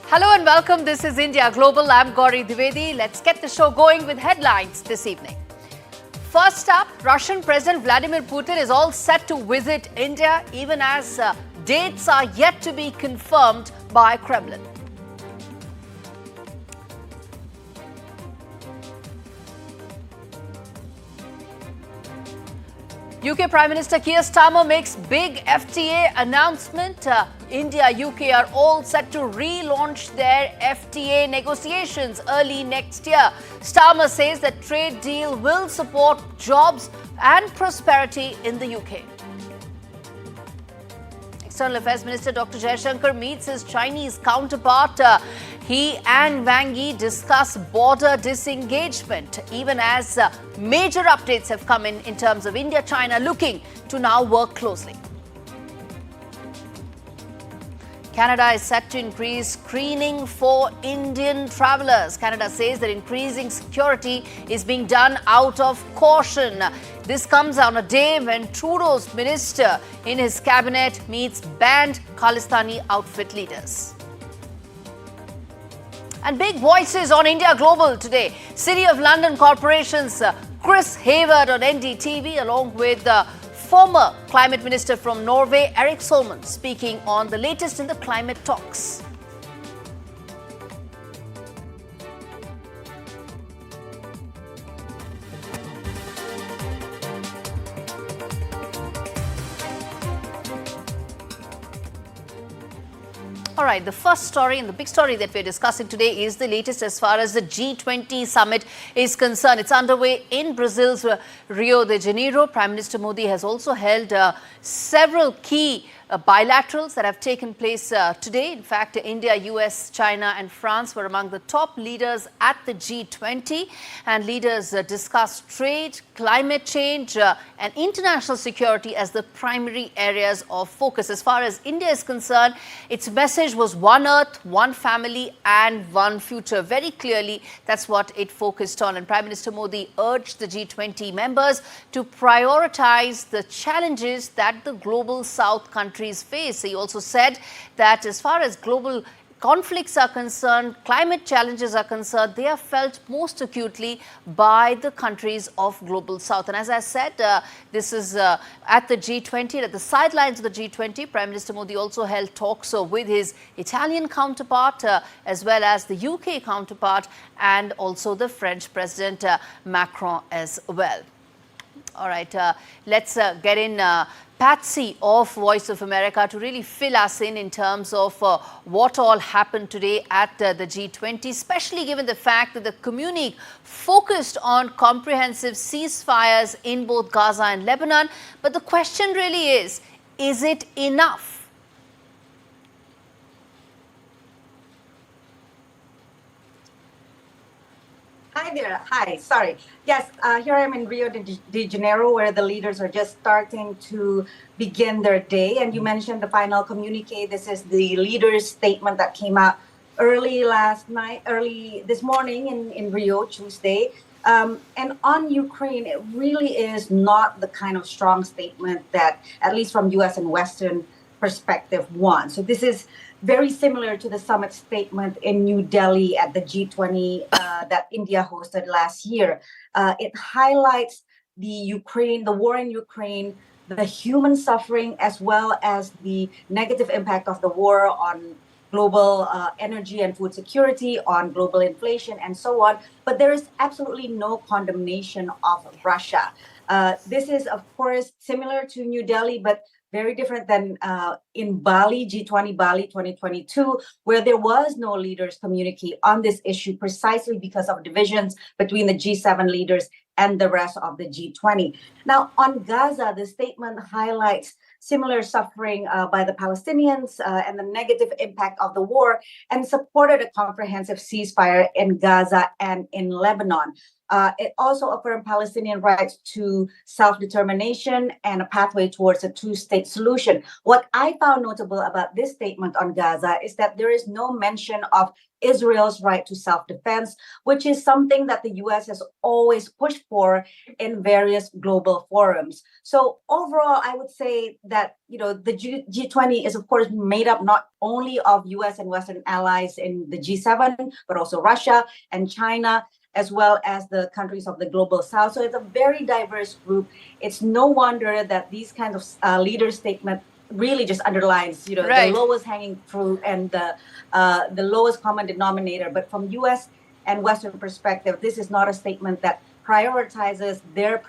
Hello and welcome. This is India Global. I'm Gaurie Dwivedi. Let's get the show going with headlines this evening. First up, Russian President Vladimir Putin is all set to visit India, even as dates are yet to be confirmed by Kremlin. UK Prime Minister Keir Starmer makes big FTA announcement. India, UK are all set to relaunch their FTA negotiations early next year. Starmer says that trade deal will support jobs and prosperity in the UK. External Affairs Minister Dr. Jaishankar meets his Chinese counterpart. He and Wang Yi discuss border disengagement, even as major updates have come in terms of India-China looking to now work closely. Canada is set to increase screening for Indian travellers. Canada says that increasing security is being done out of caution. This comes on a day when Trudeau's minister in his cabinet meets banned Khalistani outfit leaders. And big voices on India Global today. City of London Corporation's Chris Hayward on NDTV, along with former climate minister from Norway, Erik Solheim, speaking on the latest in the climate talks. All right, the first story and the big story that we're discussing today is the latest as far as the G20 summit is concerned. It's underway in Brazil's Rio de Janeiro. Prime Minister Modi has also held several key bilaterals that have taken place today. In fact, India, US, China and France were among the top leaders at the G20, and leaders discussed trade, climate change and international security as the primary areas of focus. As far as India is concerned, its message was one earth, one family and one future. Very clearly, that's what it focused on. And Prime Minister Modi urged the G20 members to prioritize the challenges that the global South countries face. He also said that as far as global conflicts are concerned, climate challenges are concerned, they are felt most acutely by the countries of global South. And as I said, this is at the G20, at the sidelines of the G20. Prime Minister Modi also held talks with his Italian counterpart, as well as the UK counterpart, and also the French President Macron as well. All right, let's get in Patsy of Voice of America to really fill us in terms of what all happened today at the G20, especially given the fact that the communique focused on comprehensive ceasefires in both Gaza and Lebanon. But the question really is it enough? Hi there. Hi. Sorry. Yes, here I am in Rio de Janeiro, where the leaders are just starting to begin their day. And you mentioned the final communique. This is the leaders' statement that came out early this morning in Rio, Tuesday. And on Ukraine, it really is not the kind of strong statement that, at least from U.S. and Western perspective, won. So this is very similar to the summit statement in New Delhi at the G20 that India hosted last year. It highlights the war in Ukraine, the human suffering, as well as the negative impact of the war on global energy and food security, on global inflation, and so on. But there is absolutely no condemnation of Russia. This is, of course, similar to New Delhi, but very different than in Bali, G20 Bali 2022, where there was no leaders communique on this issue precisely because of divisions between the G7 leaders and the rest of the G20. Now, on Gaza, the statement highlights similar suffering by the Palestinians and the negative impact of the war, and supported a comprehensive ceasefire in Gaza and in Lebanon. It also affirmed Palestinian rights to self-determination and a pathway towards a two-state solution. What I found notable about this statement on Gaza is that there is no mention of Israel's right to self-defense, which is something that the U.S. has always pushed for in various global forums. So overall, I would say that the G20 is, of course, made up not only of U.S. and Western allies in the G7, but also Russia and China, as well as the countries of the global south. So it's a very diverse group. It's no wonder that these kinds of leader statement really just underlines, Right. the lowest hanging fruit and the lowest common denominator. But from U.S. and Western perspective, this is not a statement that prioritizes their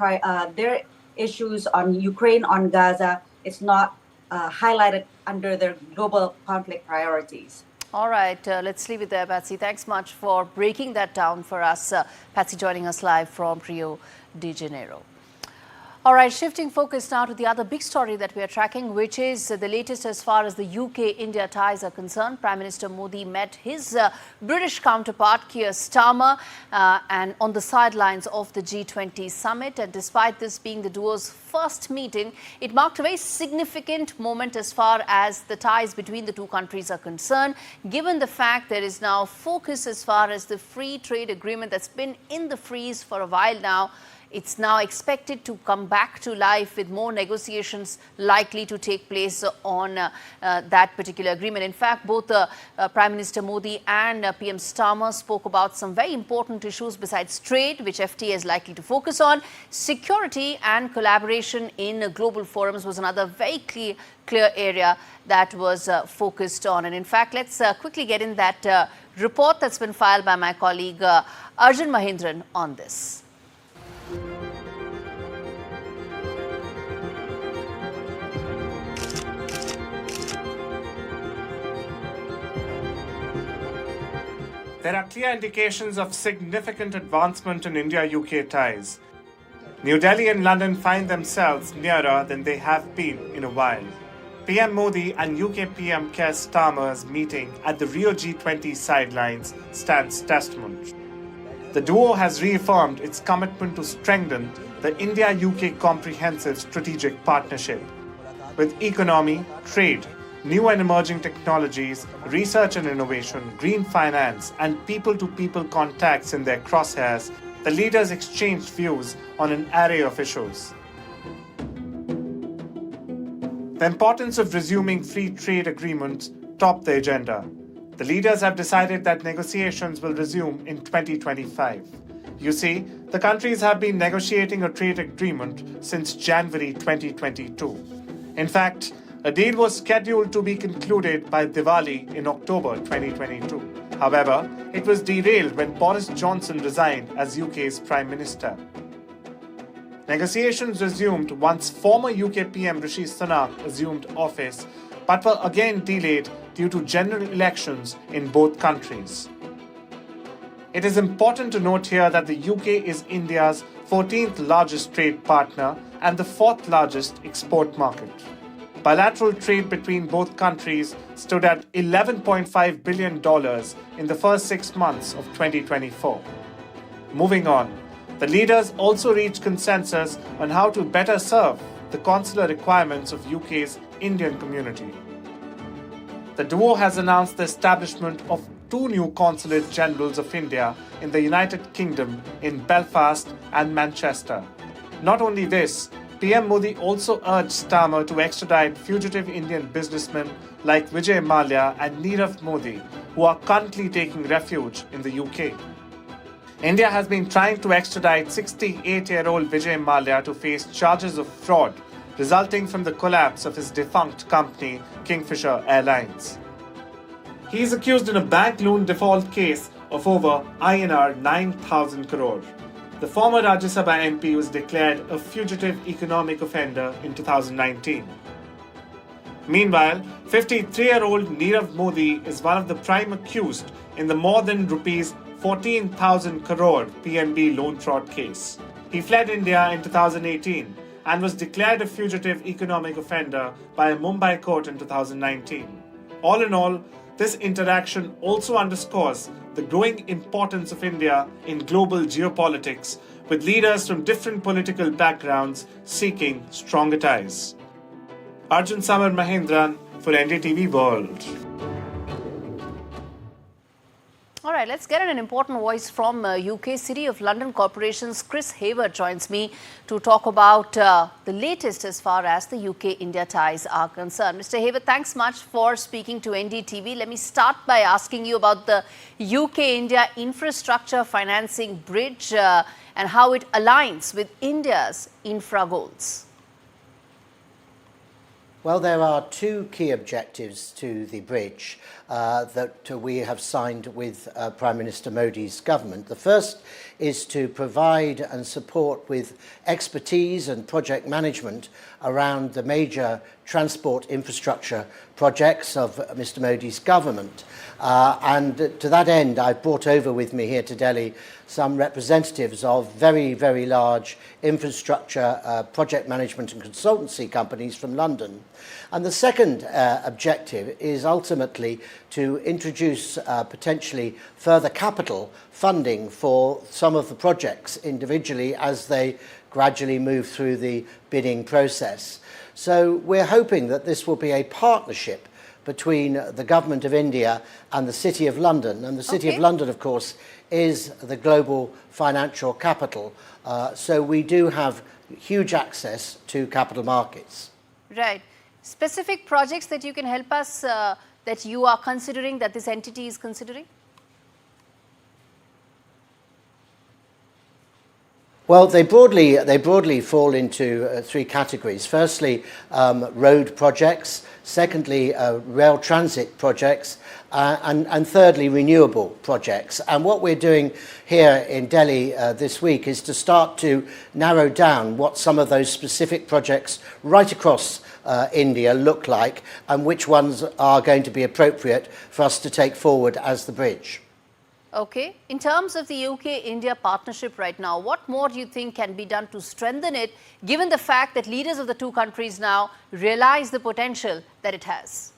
issues on Ukraine, on Gaza. It's not highlighted under their global conflict priorities. All right, let's leave it there, Patsy. Thanks much for breaking that down for us. Patsy joining us live from Rio de Janeiro. All right, shifting focus now to the other big story that we are tracking, which is the latest as far as the UK-India ties are concerned. Prime Minister Modi met his British counterpart, Keir Starmer, and on the sidelines of the G20 summit. And despite this being the duo's first meeting, it marked a very significant moment as far as the ties between the two countries are concerned, given the fact there is now focus as far as the free trade agreement that's been in the freeze for a while now. It's now expected to come back to life with more negotiations likely to take place on that particular agreement. In fact, both Prime Minister Modi and PM Starmer spoke about some very important issues besides trade, which FTA is likely to focus on. Security and collaboration in global forums was another very clear area that was focused on. And in fact, let's quickly get in that report that's been filed by my colleague Arjun Mahindran on this. There are clear indications of significant advancement in India-UK ties. New Delhi and London find themselves nearer than they have been in a while. PM Modi and UK PM Keir Starmer's meeting at the Rio G20 sidelines stands testament. The duo has reaffirmed its commitment to strengthen the India-UK comprehensive strategic partnership. With economy, trade, new and emerging technologies, research and innovation, green finance, and people-to-people contacts in their crosshairs, the leaders exchanged views on an array of issues. The importance of resuming free trade agreements topped the agenda. The leaders have decided that negotiations will resume in 2025. You see, the countries have been negotiating a trade agreement since January 2022. In fact, a deal was scheduled to be concluded by Diwali in October 2022. However, it was derailed when Boris Johnson resigned as UK's Prime Minister. Negotiations resumed once former UK PM Rishi Sunak assumed office, but were again delayed due to general elections in both countries. It is important to note here that the UK is India's 14th largest trade partner and the 4th largest export market. Bilateral trade between both countries stood at $11.5 billion in the first 6 months of 2024. Moving on, the leaders also reached consensus on how to better serve the consular requirements of UK's Indian community. The duo has announced the establishment of 2 new consulate generals of India in the United Kingdom in Belfast and Manchester. Not only this, PM Modi also urged Starmer to extradite fugitive Indian businessmen like Vijay Mallya and Nirav Modi, who are currently taking refuge in the UK. India has been trying to extradite 68-year-old Vijay Mallya to face charges of fraud resulting from the collapse of his defunct company, Kingfisher Airlines. He is accused in a bank loan default case of over INR 9,000 crore. The former Rajya Sabha MP was declared a fugitive economic offender in 2019. Meanwhile, 53-year-old Nirav Modi is one of the prime accused in the more than rupees 14,000 crore PNB loan fraud case. He fled India in 2018 and was declared a fugitive economic offender by a Mumbai court in 2019. All in all, this interaction also underscores the growing importance of India in global geopolitics, with leaders from different political backgrounds seeking stronger ties. Arjun Samar Mahendran for NDTV World. All right, let's get an important voice from UK. City of London Corporation's Chris Hayward joins me to talk about the latest as far as the UK-India ties are concerned. Mr. Hayward, thanks much for speaking to NDTV. Let me start by asking you about the UK-India infrastructure financing bridge and how it aligns with India's infra goals. Well, there are two key objectives to the bridge that we have signed with Prime Minister Modi's government. The first is to provide and support with expertise and project management around the major transport infrastructure projects of Mr. Modi's government. And to that end, I've brought over with me here to Delhi some representatives of very, very large infrastructure project management and consultancy companies from London. And the second objective is ultimately to introduce potentially further capital funding for some of the projects individually as they gradually move through the bidding process. So we're hoping that this will be a partnership between the Government of India and the City of London. And the City of London, of course, is the global financial capital. So we do have huge access to capital markets. Right. Specific projects that you can help us, that you are considering, that this entity is considering? Well, they broadly fall into three categories. Firstly, road projects. Secondly, rail transit projects. And thirdly, renewable projects. And what we're doing here in Delhi this week is to start to narrow down what some of those specific projects right across India look like and which ones are going to be appropriate for us to take forward as the bridge. Okay. In terms of the UK-India partnership right now, what more do you think can be done to strengthen it, given the fact that leaders of the two countries now realize the potential that it has?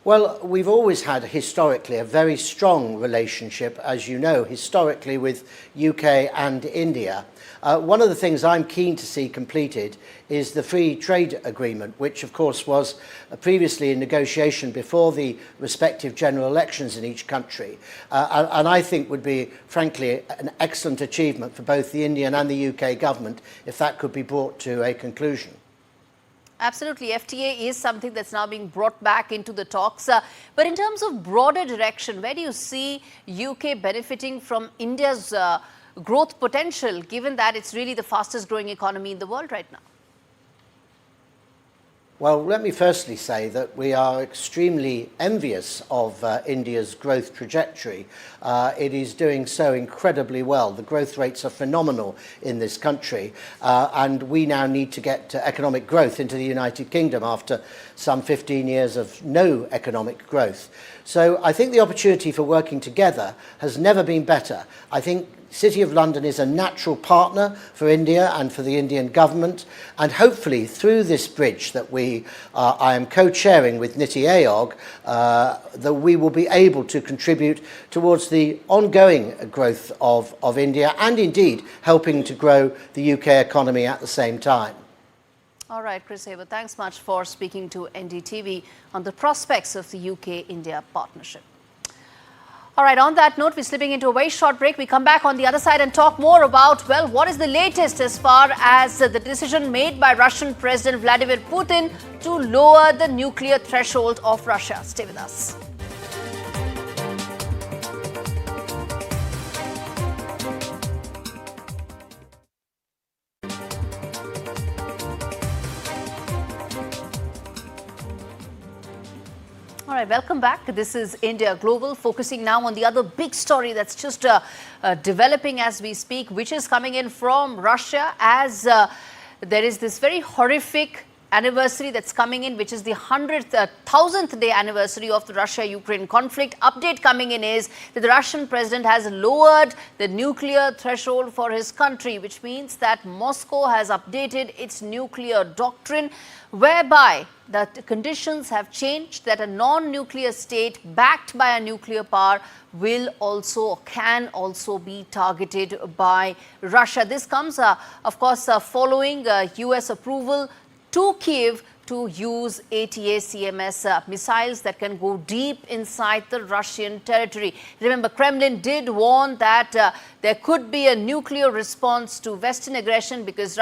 Well, we've always had historically a very strong relationship, as you know, historically with UK and India. One of the things I'm keen to see completed is the free trade agreement, which of course was previously in negotiation before the respective general elections in each country. And I think would be, frankly, an excellent achievement for both the Indian and the UK government if that could be brought to a conclusion. Absolutely. FTA is something that's now being brought back into the talks. But in terms of broader direction, where do you see UK benefiting from India's growth potential, given that it's really the fastest growing economy in the world right now? Well, let me firstly say that we are extremely envious of India's growth trajectory. It is doing so incredibly well. The growth rates are phenomenal in this country, and we now need to get economic growth into the United Kingdom after some 15 years of no economic growth. So I think the opportunity for working together has never been better. I think City of London is a natural partner for India and for the Indian government, and hopefully through this bridge that I am co-chairing with Niti Aayog, that we will be able to contribute towards the ongoing growth of India and indeed helping to grow the UK economy at the same time. All right, Chris Hayward, thanks much for speaking to NDTV on the prospects of the UK-India partnership. All right, on that note, we're slipping into a very short break. We come back on the other side and talk more about, well, what is the latest as far as the decision made by Russian President Vladimir Putin to lower the nuclear threshold of Russia. Stay with us. All right, welcome back. This is India Global, focusing now on the other big story that's just developing as we speak, which is coming in from Russia as there is this very horrific anniversary that's coming in, which is the 1,000th day anniversary of the Russia-Ukraine conflict. Update coming in is that the Russian president has lowered the nuclear threshold for his country, which means that Moscow has updated its nuclear doctrine, whereby the conditions have changed, that a non-nuclear state backed by a nuclear power can also be targeted by Russia. This comes, of course, following US approval to Kiev to use ATACMS missiles that can go deep inside the Russian territory. Remember, Kremlin did warn that there could be a nuclear response to Western aggression, because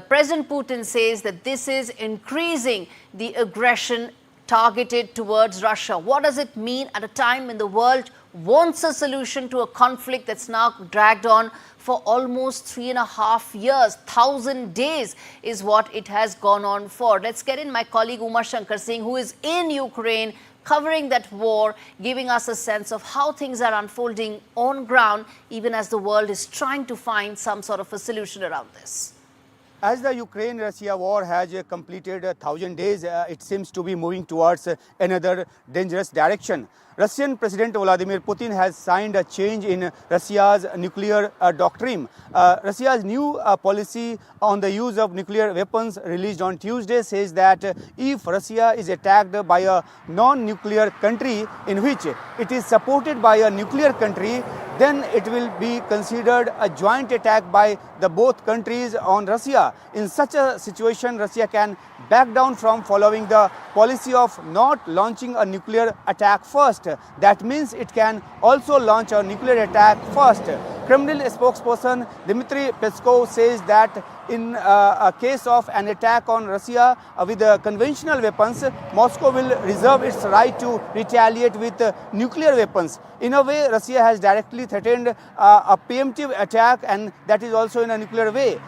President Putin says that this is increasing the aggression targeted towards Russia. What does it mean at a time when the world wants a solution to a conflict that's now dragged on for almost 3.5 years? 1,000 days is what it has gone on for. Let's get in my colleague Uma Shankar Singh, who is in Ukraine covering that war, giving us a sense of how things are unfolding on ground, even as the world is trying to find some sort of a solution around this. As the Ukraine-Russia war has completed 1,000 days, it seems to be moving towards another dangerous direction. Russian President Vladimir Putin has signed a change in Russia's nuclear doctrine. Russia's new policy on the use of nuclear weapons released on Tuesday says that if Russia is attacked by a non-nuclear country in which it is supported by a nuclear country, then it will be considered a joint attack by the both countries on Russia. In such a situation, Russia can back down from following the policy of not launching a nuclear attack first. That means it can also launch a nuclear attack first. Kremlin spokesperson Dmitry Peskov says that in a case of an attack on Russia with conventional weapons, Moscow will reserve its right to retaliate with nuclear weapons. In a way, Russia has directly threatened a preemptive attack, and that is also in a nuclear way.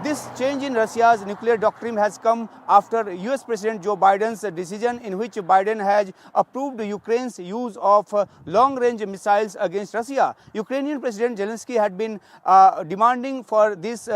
This change in Russia's nuclear doctrine has come after US President Joe Biden's decision, in which Biden has approved Ukraine's use of long-range missiles against Russia. Ukrainian President Zelensky had been demanding for this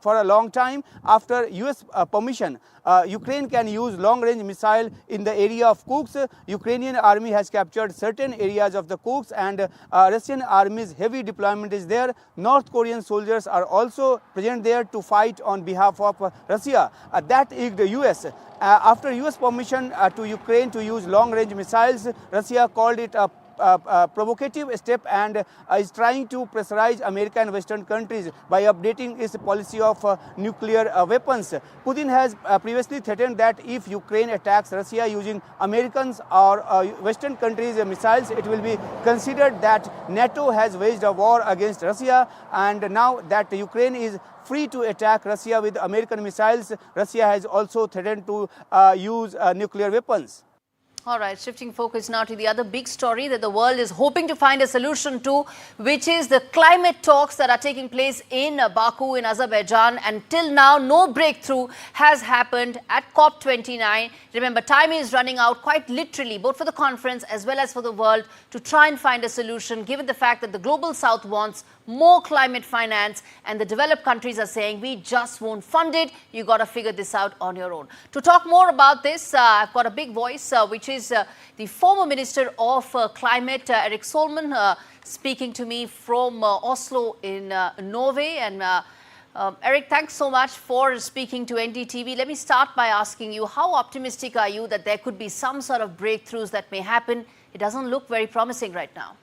for a long time. After US permission, Ukraine can use long-range missile in the area of Kursk. Ukrainian army has captured certain areas of the Kursk, and Russian army's heavy deployment is there. North Korean soldiers are also present there to fight on behalf of Russia. That egged the US. After US permission to Ukraine to use long-range missiles, Russia called it a provocative step and is trying to pressurize America and Western countries by updating its policy of nuclear weapons. Putin has previously threatened that if Ukraine attacks Russia using Americans or Western countries' missiles, it will be considered that NATO has waged a war against Russia. And now that Ukraine is free to attack Russia with American missiles, Russia has also threatened to use nuclear weapons. All right, shifting focus now to the other big story that the world is hoping to find a solution to, which is the climate talks that are taking place in Baku in Azerbaijan. And till now, no breakthrough has happened at COP29. Remember, time is running out quite literally, both for the conference as well as for the world, to try and find a solution, given the fact that the Global South wants more climate finance, and the developed countries are saying, we just won't fund it. You got to figure this out on your own. To talk more about this, I've got a big voice, which is the former Minister of Climate, Erik Solheim, speaking to me from Oslo in Norway. And Erik, thanks so much for speaking to NDTV. Let me start by asking you, how optimistic are you that there could be some sort of breakthroughs that may happen? It doesn't look very promising right now.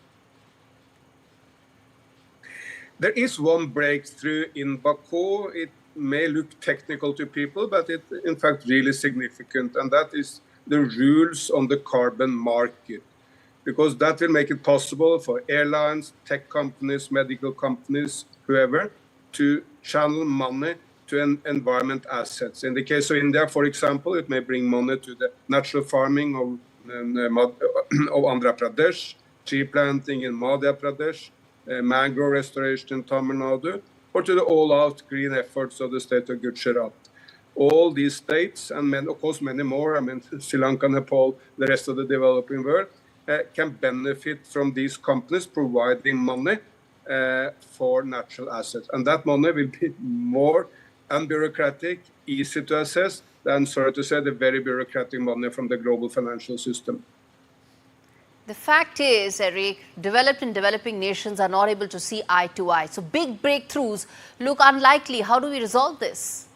There is one breakthrough in Baku. It may look technical to people, but it's in fact really significant, and that is the rules on the carbon market, because that will make it possible for airlines, tech companies, medical companies, whoever, to channel money to environment assets. In the case of India, for example, it may bring money to the natural farming of Andhra Pradesh, tree planting in Madhya Pradesh, mangrove restoration in Tamil Nadu, or to the all-out green efforts of the state of Gujarat. All these states, and of course many more, I mean Sri Lanka, Nepal, the rest of the developing world, can benefit from these companies providing money for natural assets. And that money will be more unbureaucratic, easy to assess, than, sorry to say, the very bureaucratic money from the global financial system. The fact is, Erik, developed and developing nations are not able to see eye to eye. So big breakthroughs look unlikely. How do we resolve this?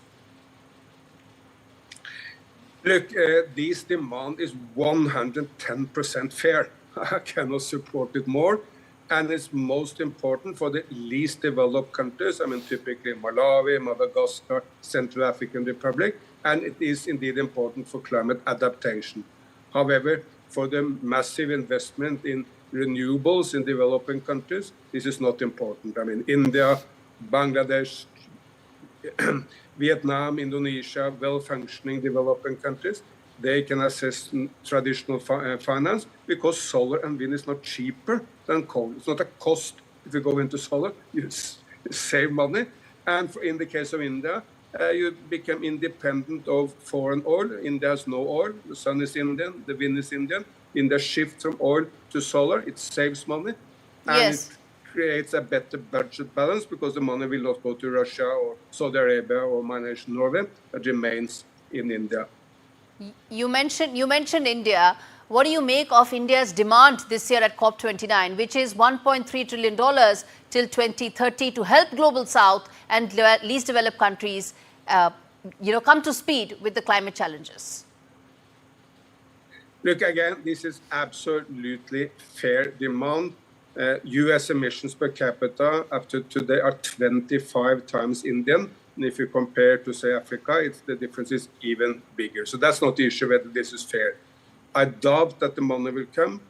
Look, this demand is 110% fair. I cannot support it more. And it's most important for the least developed countries. I mean, typically Malawi, Madagascar, Central African Republic. And it is indeed important for climate adaptation. However, for the massive investment in renewables in developing countries, this is not important. I mean, India, Bangladesh, Vietnam, Indonesia, well-functioning developing countries, they can access traditional finance because solar and wind is not cheaper than coal. It's not a cost if you go into solar, you save money. And in the case of India, you become independent of foreign oil. India has no oil. The sun is Indian, the wind is Indian. India shifts from oil to solar. It saves money. And Yes. it creates a better budget balance because the money will not go to Russia or Saudi Arabia or my nation Norway. It remains in India. You mentioned India. What do you make of India's demand this year at COP29, which is $1.3 trillion till 2030 to help Global South and least developed countries, come to speed with the climate challenges? Look, again, this is absolutely fair demand. U.S. emissions per capita up to today are 25 times Indian. And if you compare to, say, Africa, the difference is even bigger. So that's not the issue whether this is fair. I doubt that the money will come.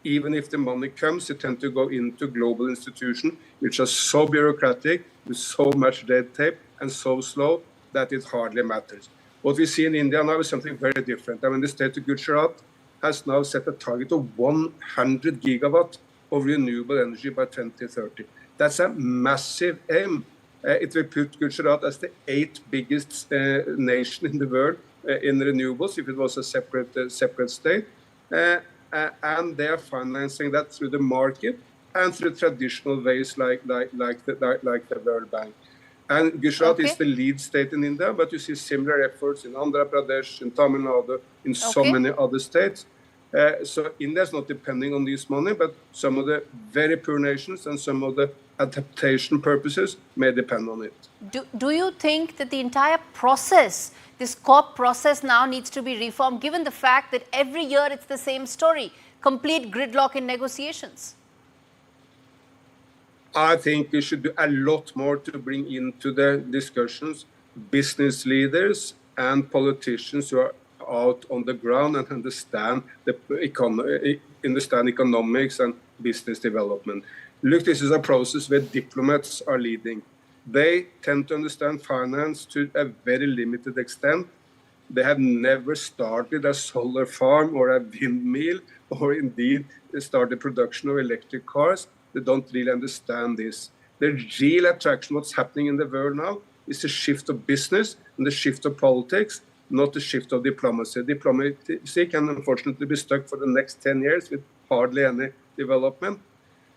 Even if the money comes, it tends to go into global institutions, which are so bureaucratic, with so much red tape, and so slow that it hardly matters. What we see in India now is something very different. I mean, the state of Gujarat has now set a target of 100 gigawatt of renewable energy by 2030. That's a massive aim. It will put Gujarat as the 8th biggest nation in the world in renewables if it was a separate state. And they are financing that through the market and through traditional ways like the World Bank. And Gujarat is the lead state in India, but you see similar efforts in Andhra Pradesh, in Tamil Nadu, in so many other states. So India is not depending on this money, but some of the very poor nations and some of the adaptation purposes may depend on it. Do you think that the entire process, this COP process now needs to be reformed, given the fact that every year it's the same story, complete gridlock in negotiations? I think we should do a lot more to bring into the discussions business leaders and politicians who are out on the ground and understand economics and business development. Look, this is a process where diplomats are leading. They tend to understand finance to a very limited extent. They have never started a solar farm or a windmill or indeed started production of electric cars. They don't really understand this. The real attraction, what's happening in the world now, is the shift of business and the shift of politics, not the shift of diplomacy. Diplomacy can unfortunately be stuck for the next 10 years with hardly any development.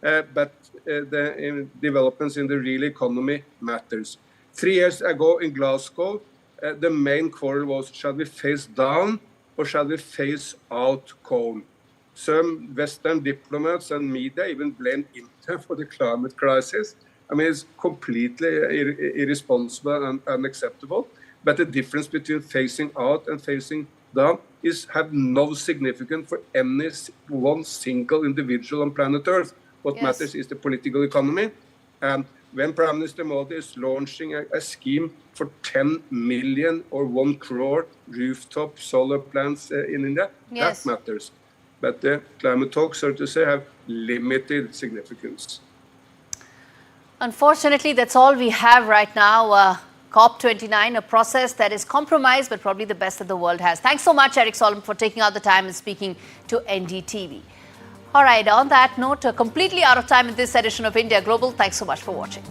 But the developments in the real economy matters. 3 years ago in Glasgow, the main quarrel was, shall we phase down or shall we phase out coal? Some Western diplomats and media even blamed India for the climate crisis. I mean, it's completely irresponsible and unacceptable. But the difference between phasing out and phasing down have no significance for any one single individual on planet Earth. What matters is the political economy. And when Prime Minister Modi is launching a scheme for 10 million or 1 crore rooftop solar plants in India, that matters. But the climate talks, so to say, have limited significance. Unfortunately, that's all we have right now. COP29, a process that is compromised, but probably the best that the world has. Thanks so much, Erik Solheim, for taking out the time and speaking to NDTV. All right, on that note, completely out of time in this edition of India Global. Thanks so much for watching.